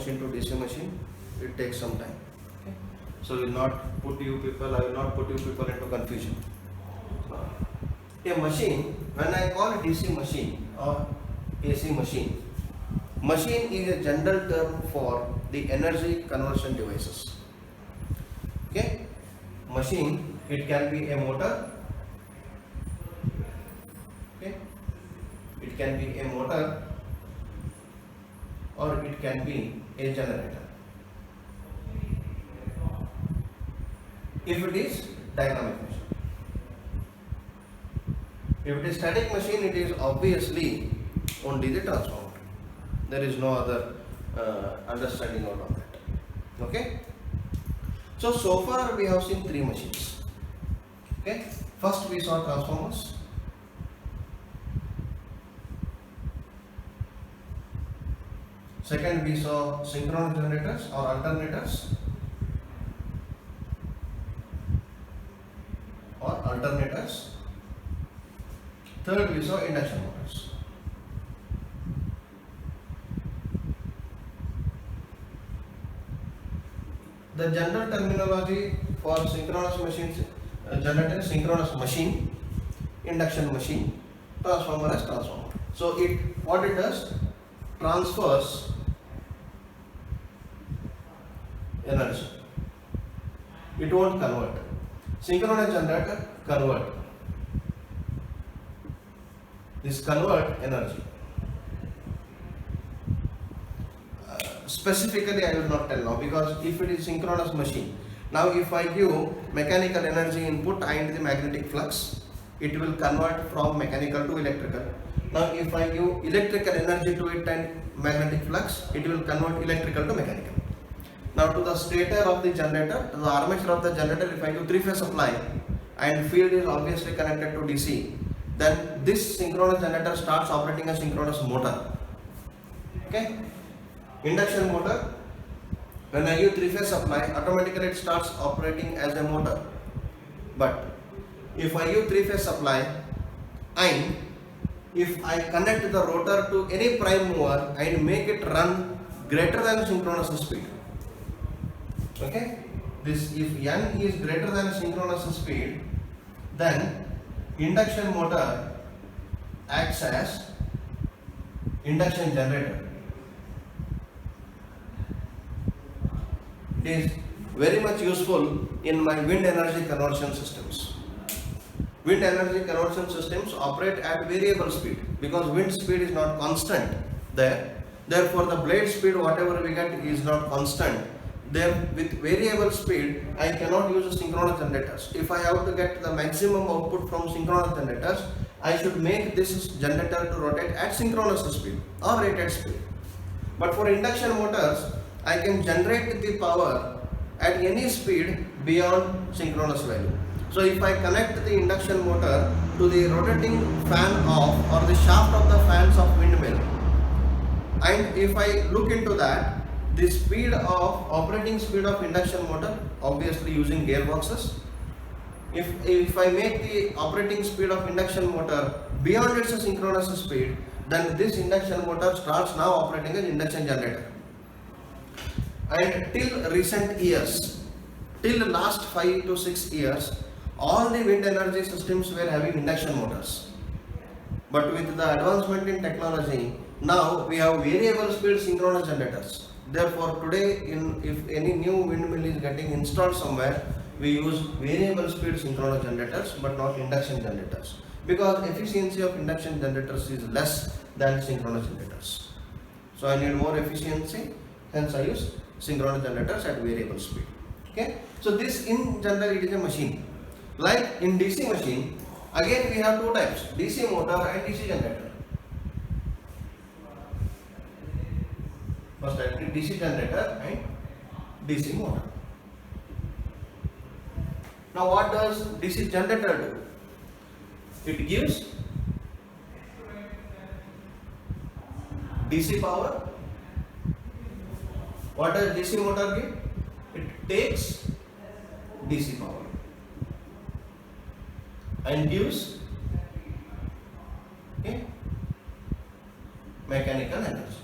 machine to DC machine, it takes some time. Okay? So I will not put you people into confusion. A machine, when I call DC machine or AC machine, machine is a general term for the energy conversion devices. Okay? Machine, it can be a motor. Okay? It can be a motor or it can be a generator. If it is dynamic machine. If it is static machine, it is obviously only the transformer. There is no other understanding out of that. Okay? So far we have seen three machines. Okay? First we saw transformers. Second we saw synchronous generators or alternators. Third we saw induction motors. The general terminology for synchronous machines, generator is synchronous machine, induction machine, transformer as transformer. So what it does, transfers energy. It won't convert. Synchronous generator convert. This convert energy. Specifically I will not tell now, because if it is synchronous machine, now if I give mechanical energy input and the magnetic flux, it will convert from mechanical to electrical. Now if I give electrical energy to it and magnetic flux, it will convert electrical to mechanical. Now to the stator of the generator, to the armature of the generator, if I give three-phase supply and field is obviously connected to DC, then this synchronous generator starts operating a synchronous motor. Okay? Induction motor, when I give three-phase supply, automatically it starts operating as a motor. But if I give three-phase supply and if I connect the rotor to any prime mover and make it run greater than synchronous speed, okay, this if n is greater than synchronous speed, then induction motor acts as induction generator. It is very much useful in my wind energy conversion systems. Wind energy conversion systems operate at variable speed because wind speed is not constant there. Therefore, the blade speed, whatever we get, is not constant. There, with variable speed, I cannot use synchronous generators. If I have to get the maximum output from synchronous generators, I should make this generator to rotate at synchronous speed or rated speed. But for induction motors, I can generate the power at any speed beyond synchronous value. So if I connect the induction motor to the rotating fan of or the shaft of the fans of windmill, and if I look into that, the speed of operating speed of induction motor, obviously using gearboxes, if I make the operating speed of induction motor beyond its synchronous speed, then this induction motor starts now operating as induction generator. And till recent years, till last 5 to 6 years, all the wind energy systems were having induction motors. But with the advancement in technology, now we have variable speed synchronous generators. Therefore, today, if any new windmill is getting installed somewhere, we use variable speed synchronous generators, but not induction generators, because efficiency of induction generators is less than synchronous generators. So I need more efficiency, hence I use synchronous generators at variable speed. Okay. So this in general it is a machine. Like in DC machine, again we have two types: DC motor and DC generator. First type is DC generator and DC motor. Now what does DC generator do? It gives DC power. What does DC motor give? It takes DC power and gives mechanical energy.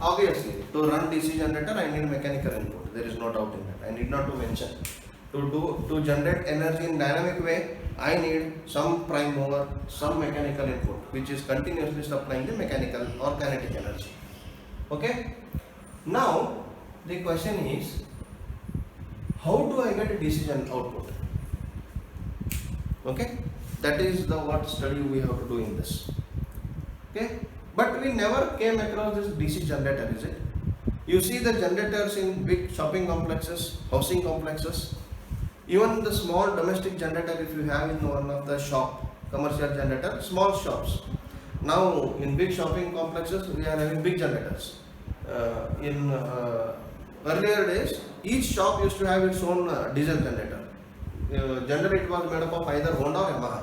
obviously to run DC generator I need mechanical input. There is no doubt in that. I need not to mention. To generate energy in dynamic way, I need some prime mover, some mechanical input, which is continuously supplying the mechanical or kinetic energy. Okay. Now the question is, how do I get a decision output? Okay, that is the what study we have to do in this. Okay, but we never came across this DC generator, is it? You see the generators in big shopping complexes, housing complexes, even the small domestic generator if you have in one of the shop, commercial generator, small shops. Now in big shopping complexes we are having big generators. In earlier days, each shop used to have its own diesel generator. Generally it was made up of either Honda or Yamaha.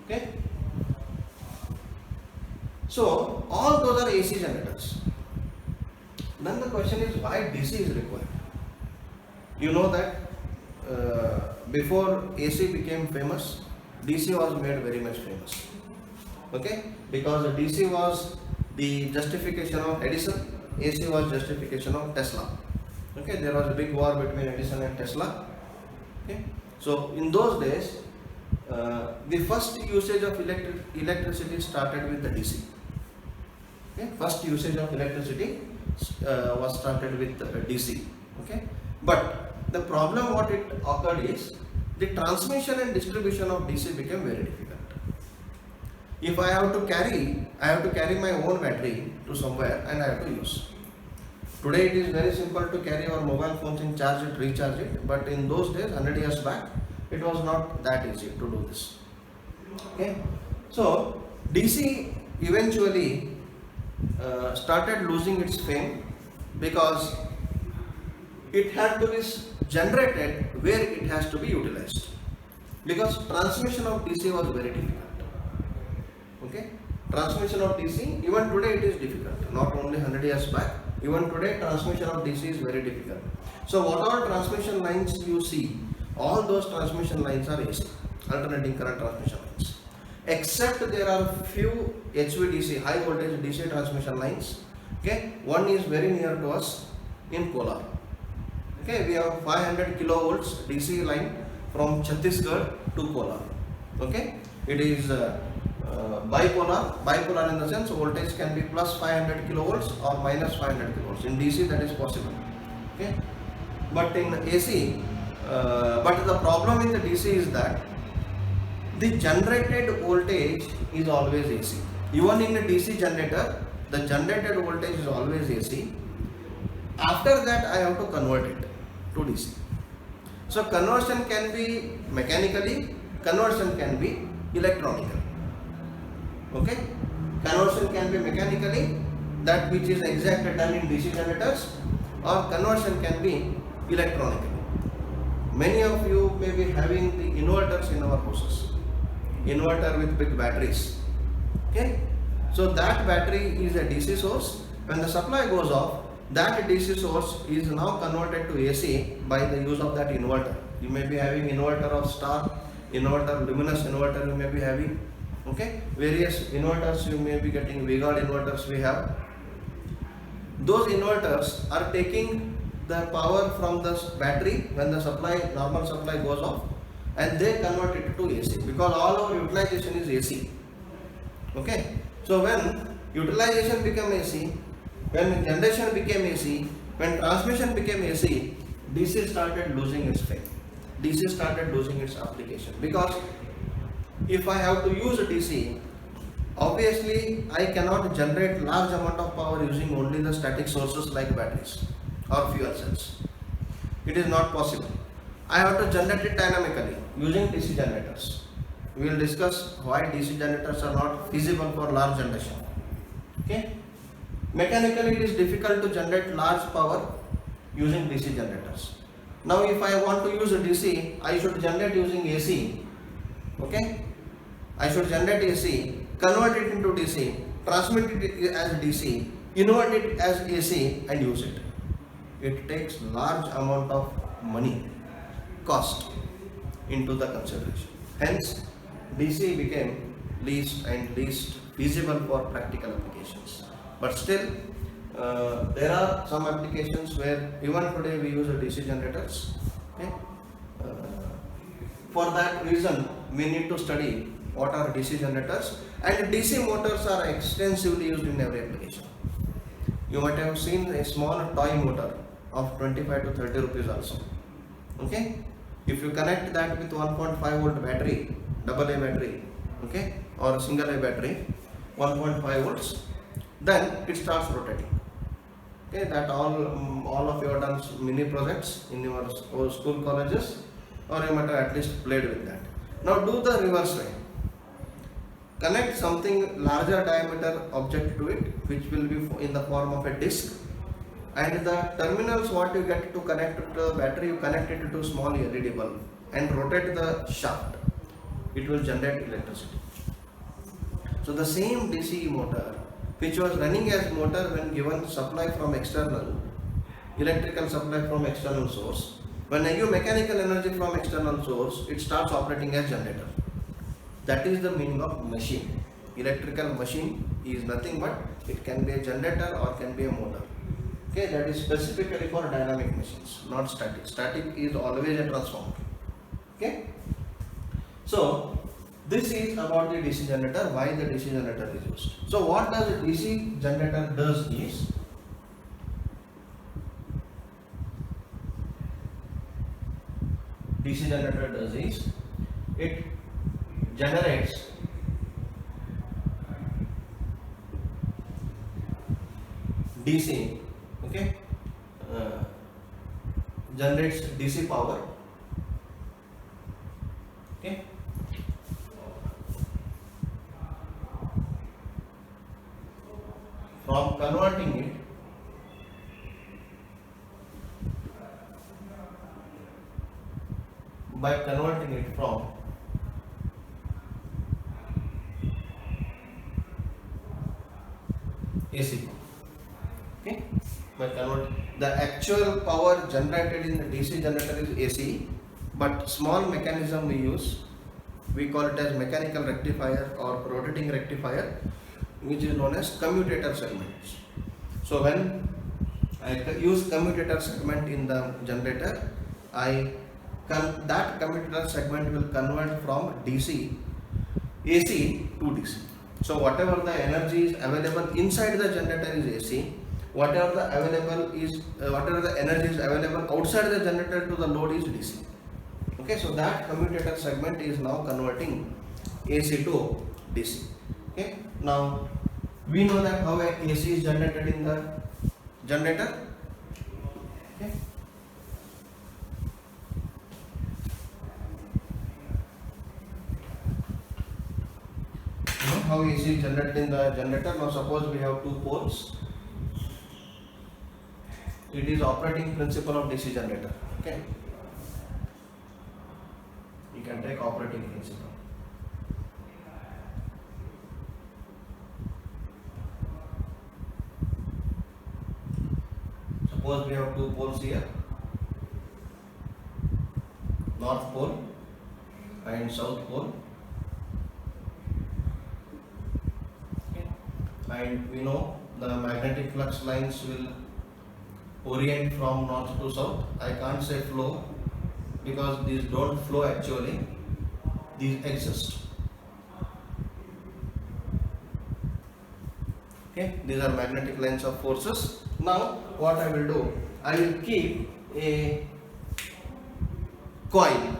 Okay. So all those are AC generators. Then the question is, why DC is required? You know that before AC became famous, DC was made very much famous. Okay, because the DC was the justification of Edison, AC was justification of Tesla. Okay, there was a big war between Edison and Tesla. Okay, so in those days, the first usage of electricity started with the DC. Okay, first usage of electricity was started with DC. Okay, but the problem what it occurred is the transmission and distribution of DC became very difficult. If I have to carry my own battery to somewhere and I have to use. Today it is very simple to carry our mobile phones and charge it, recharge it, but in those days, 100 years back, it was not that easy to do this. Okay, so DC eventually started losing its fame because it had to be generated where it has to be utilized, because transmission of DC was very difficult. Okay, transmission of DC, even today it is difficult, not only 100 years back, even today transmission of DC is very difficult. So what all transmission lines you see, all those transmission lines are AC, alternating current transmission lines, except there are few HVDC, high voltage DC transmission lines. Okay, one is very near to us in Kolar. Okay, we have 500 kilovolts DC line from Chhattisgarh to Kolar. Okay, it is bipolar in the sense voltage can be plus 500 kilovolts or minus 500 kilovolts. In DC that is possible. Okay, but in AC, but the problem in the DC is that the generated voltage is always AC. Even in a DC generator, the generated voltage is always AC. After that, I have to convert it to DC. So conversion can be mechanically, conversion can be electronically. Okay, conversion can be mechanically, that which is exactly done in DC generators, or conversion can be electronically. Many of you may be having the inverters in our houses, inverter with big batteries. Okay, so that battery is a DC source. When the supply goes off, that DC source is now converted to AC by the use of that inverter. You may be having inverter of star, inverter, luminous inverter you may be having. Okay, various inverters you may be getting, V-Guard inverters we have. Those inverters are taking the power from the battery when the supply, normal supply goes off, and they convert it to AC, because all our utilization is AC. Okay, so when utilization became AC, when generation became AC, when transmission became AC, DC started losing its fame. DC started losing its application, because if I have to use a DC, obviously I cannot generate large amount of power using only the static sources like batteries or fuel cells. It is not possible. I have to generate it dynamically using DC generators. We will discuss why DC generators are not feasible for large generation. Okay. Mechanically it is difficult to generate large power using DC generators. Now if I want to use a DC, I should generate using AC. Okay, I should generate AC, convert it into DC, transmit it as DC, invert it as AC and use it. It takes large amount of money, cost into the consideration. Hence, DC became least feasible for practical applications. But still, there are some applications where even today we use DC generators. Okay? For that reason, we need to study what are DC generators, and DC motors are extensively used in every application. You might have seen a small toy motor of 25 to 30 rupees also. Okay? If you connect that with 1.5 volt battery, AA battery, okay, or single A battery, 1.5 volts, then it starts rotating. Okay, that all of you have done mini projects in your school colleges, or you might have at least played with that. Now do the reverse way. Connect something larger diameter object to it, which will be in the form of a disc, and the terminals what you get to connect to the battery, you connect it to a small LED bulb and rotate the shaft. It will generate electricity. So the same DC motor which was running as motor when given supply from external, electrical supply from external source, when I give mechanical energy from external source, it starts operating as generator. That is the meaning of machine. Electrical machine is nothing but it can be a generator or can be a motor. Okay, that is specifically for dynamic machines, not static. Static is always a transformer. Okay. So this is about the DC generator, why the DC generator is used. So what does a DC generator does is, DC generator does is, it generates DC, okay, generates DC power, okay, from converting it by converting it from AC. Okay, by the actual power generated in the DC generator is AC, but small mechanism we use, we call it as mechanical rectifier or rotating rectifier, which is known as commutator segments. So when I use commutator segment in the generator, that commutator segment will convert from AC to DC. So whatever the energy is available inside the generator is AC. Whatever the energy is available outside the generator to the load is DC. Okay, so that commutator segment is now converting AC to DC. Okay, now we know that how AC is generated in the generator. Okay. You know how AC is generated in the generator. Now suppose we have two poles. It is operating principle of DC generator. Okay. You can take operating principle. Suppose we have two poles here, north pole and south pole. Okay. And we know the magnetic flux lines will orient from north to south. I can't say flow because these don't flow actually, these exist. Okay, these are magnetic lines of forces. Now what I will do, I will keep a coil,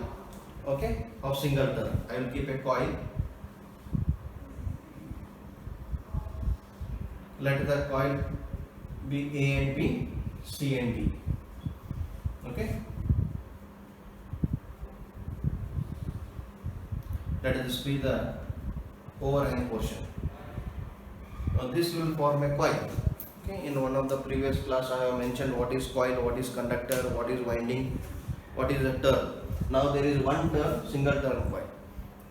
okay, of single turn. I will keep a coil. Let the coil be A and B, C and D. Okay, let us be the overhang portion. Now this will form a coil. Okay, in one of the previous class I have mentioned what is coil, what is conductor, what is winding, what is a turn. Now there is one turn, single turn coil.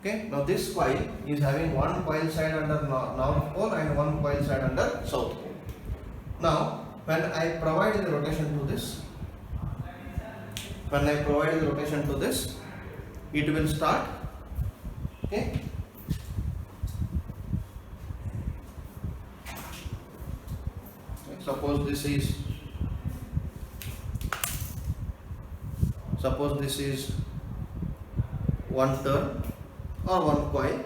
Okay, now this coil is having one coil side under north pole and one coil side under south pole. Now when I provide the rotation to this, it will start. Okay, suppose suppose this is one turn or one coil.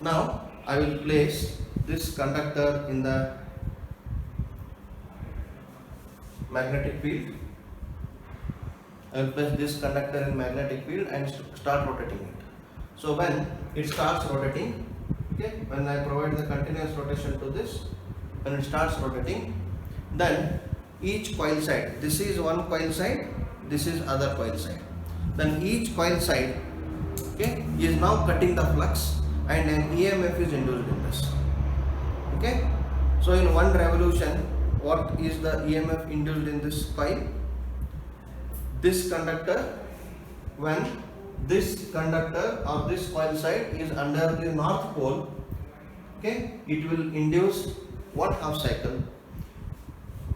Now I will place this conductor in the magnetic field. I will place this conductor in magnetic field and start rotating it. So when it starts rotating, okay, when I provide the continuous rotation to this, when it starts rotating, then each coil side, this is one coil side, this is other coil side, then each coil side, okay, is now cutting the flux and an EMF is induced in this. Okay, so in one revolution, what is the EMF induced in this coil? This conductor, when this conductor or this coil side is under the north pole, okay, it will induce 1/2 cycle.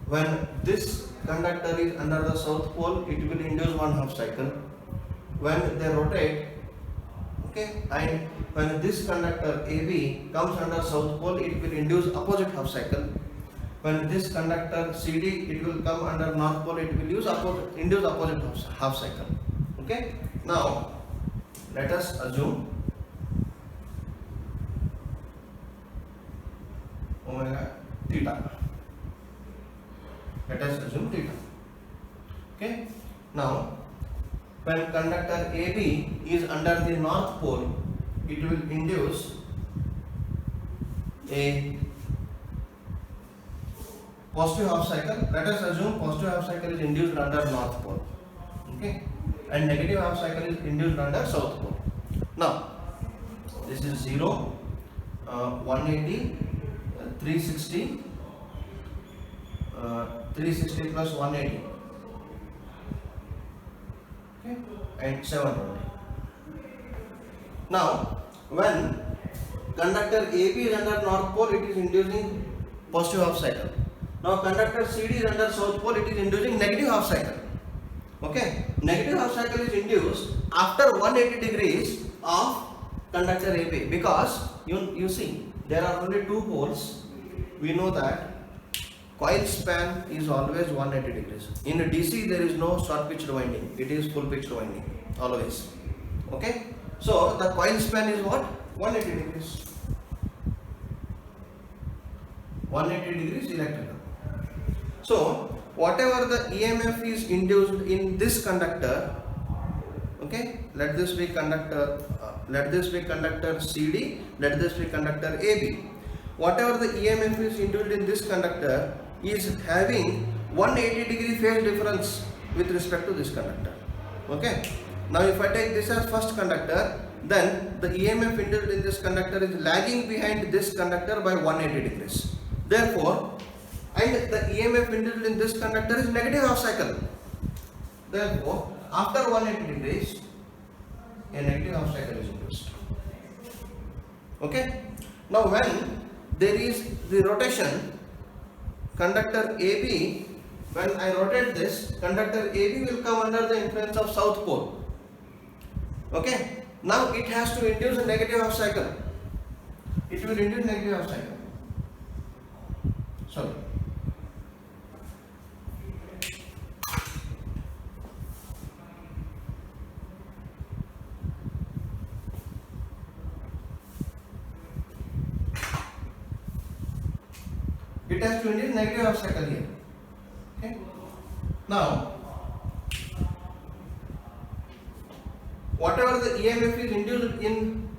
When this conductor is under the south pole, it will induce 1/2 cycle. When they rotate, okay, and when this conductor AB comes under south pole, it will induce opposite half cycle. When this conductor CD, it will come under north pole, it will induce opposite half cycle. Okay. Now let us assume omega theta. Let us assume theta. Okay. Now when conductor AB is under the north pole, it will induce a positive half cycle. Let us assume positive half cycle is induced under north pole, okay, and negative half cycle is induced under south pole. Now this is 0, 180, 360, 360 plus 180, okay, and 720. Now when conductor AB is under north pole, it is inducing positive half cycle. Now conductor CD is under south pole, it is inducing negative half cycle. Okay, negative half cycle is induced after 180 degrees of conductor AB, because you see there are only two poles. We know that coil span is always 180 degrees. In a DC there is no short pitched winding, it is full pitched winding always. Okay, so the coil span is what? 180 degrees. 180 degrees electrical. So whatever the EMF is induced in this conductor, okay, let this be conductor CD, let this be conductor AB. Whatever the EMF is induced in this conductor is having 180 degree phase difference with respect to this conductor. Okay. Now if I take this as first conductor, then the EMF induced in this conductor is lagging behind this conductor by 180 degrees. Therefore, and the EMF induced in this conductor is negative half cycle. Therefore, after 180 degrees, a negative half cycle is induced. Okay. Now when there is the rotation, conductor AB, when I rotate this, conductor AB will come under the influence of south pole. Okay. Now it has to induce a negative half cycle. It will induce negative half cycle. Sorry. It has to induce negative half cycle here. Okay. Now, whatever the EMF is induced in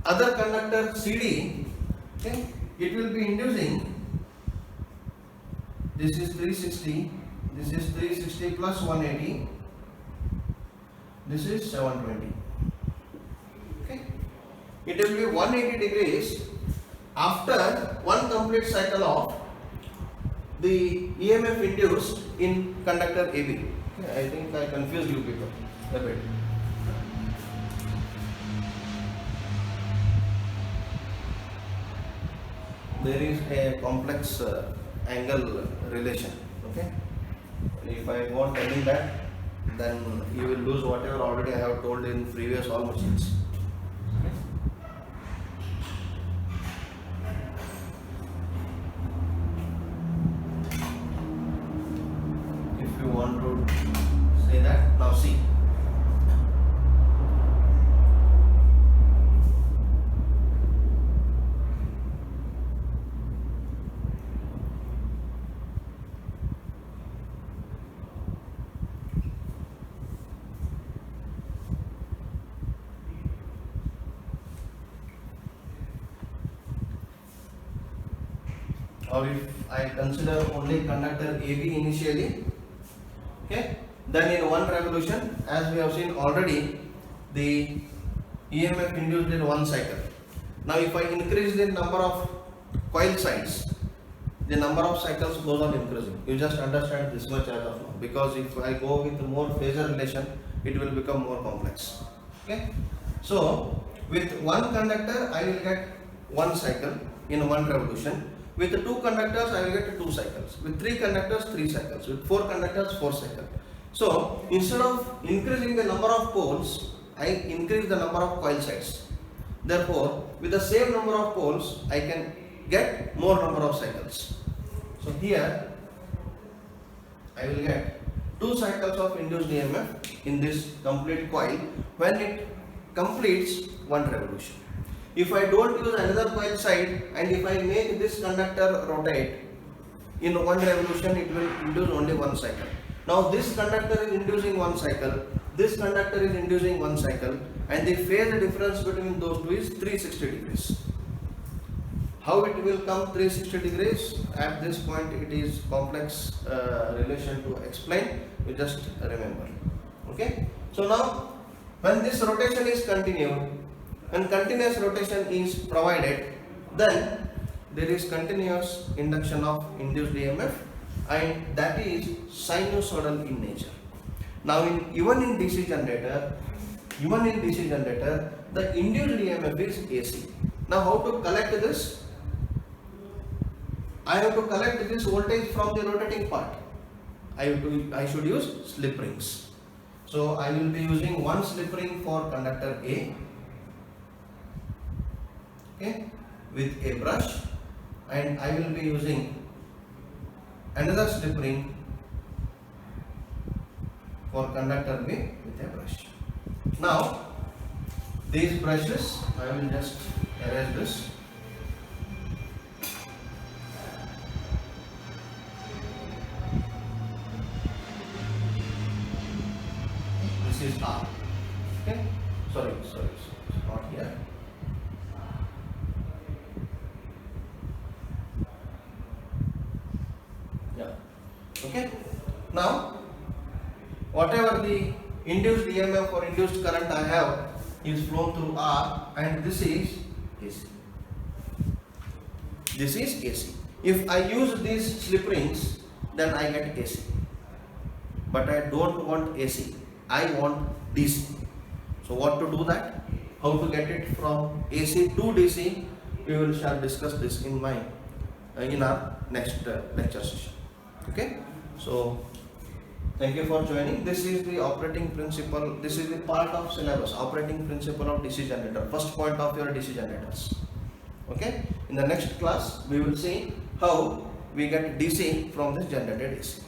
other conductor CD, okay, it will be inducing. This is 360. This is 360 plus 180. This is 720. Okay. It will be 180 degrees after one complete cycle of the EMF induced in conductor AB. Okay, I think I confused you people a bit. There is a complex angle relation. Okay. If I go on telling that, then you will lose whatever already I have told in previous all machines. or if I consider only conductor AB initially, okay, then in one revolution, as we have seen already, the EMF induced in one cycle. Now if I increase the number of coil sides, the number of cycles goes on increasing. You just understand this much as of now, because if I go with more phasor relation, it will become more complex. Okay, so with one conductor I will get one cycle in one revolution. With two conductors I will get two cycles. With three conductors, three cycles. With four conductors, four cycles. So instead of increasing the number of poles, I increase the number of coil sides. Therefore, with the same number of poles, I can get more number of cycles. So here I will get two cycles of induced EMF in this complete coil when it completes one revolution. If I don't use another coil side and if I make this conductor rotate in one revolution, it will induce only one cycle. Now this conductor is inducing one cycle, this conductor is inducing one cycle, and the phase difference between those two is 360 degrees. How it will come 360 degrees? At this point it is complex relation to explain, you just remember. Okay. So now when this rotation is continued and continuous rotation is provided, then there is continuous induction of induced EMF, and that is sinusoidal in nature. Now even in DC generator, the induced EMF is AC. Now how to collect this? I have to collect this voltage from the rotating part. I should use slip rings. So I will be using one slip ring for conductor A, okay, with a brush, and I will be using another slip ring for conductor B with a brush. Now these brushes, I will just erase this. This is R. Okay, sorry, not here. Yeah. Okay. Now whatever the induced EMF or induced current I have is flown through R, and this is AC. This is AC. If I use these slip rings, then I get AC. But I don't want AC. I want DC. So what to do that? How to get it from AC to DC? We shall discuss this in our next lecture session. Okay. So thank you for joining. This is the operating principle. This is the part of syllabus, operating principle of DC generator. First point of your DC generators. Okay. In the next class, we will see how we get DC from this generated AC.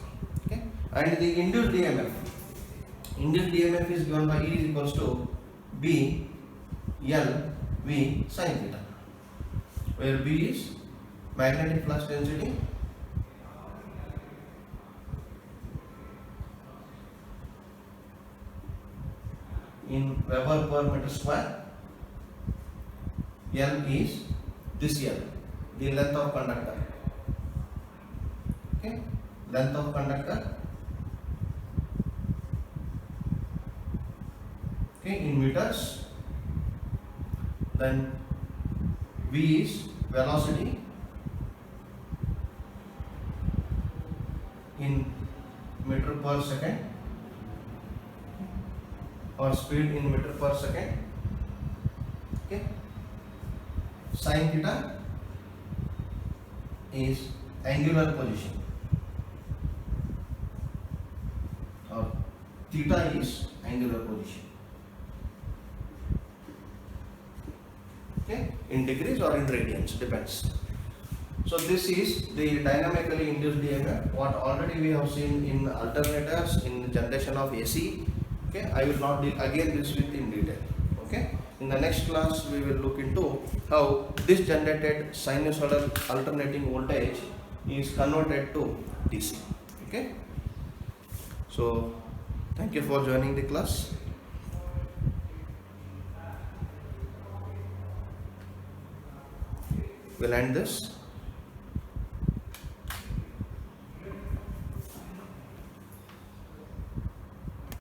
Okay. And the induced EMF. Induced EMF is given by E is equals to B L V sin theta, where B is magnetic flux density, in Weber per meter square. L is this L, the length of conductor. Okay, length of conductor. Okay, in meters. Then V is velocity in meter per second, or speed in meter per second. Okay, sin theta is angular position, or theta is angular position. Okay, in degrees or in radians, depends. So this is the dynamically induced EMF, what already we have seen in alternators, in the generation of AC. Okay, I will not deal again this with in detail. Okay, in the next class we will look into how this generated sinusoidal alternating voltage is converted to DC. Okay, so thank you for joining the class. We'll end this.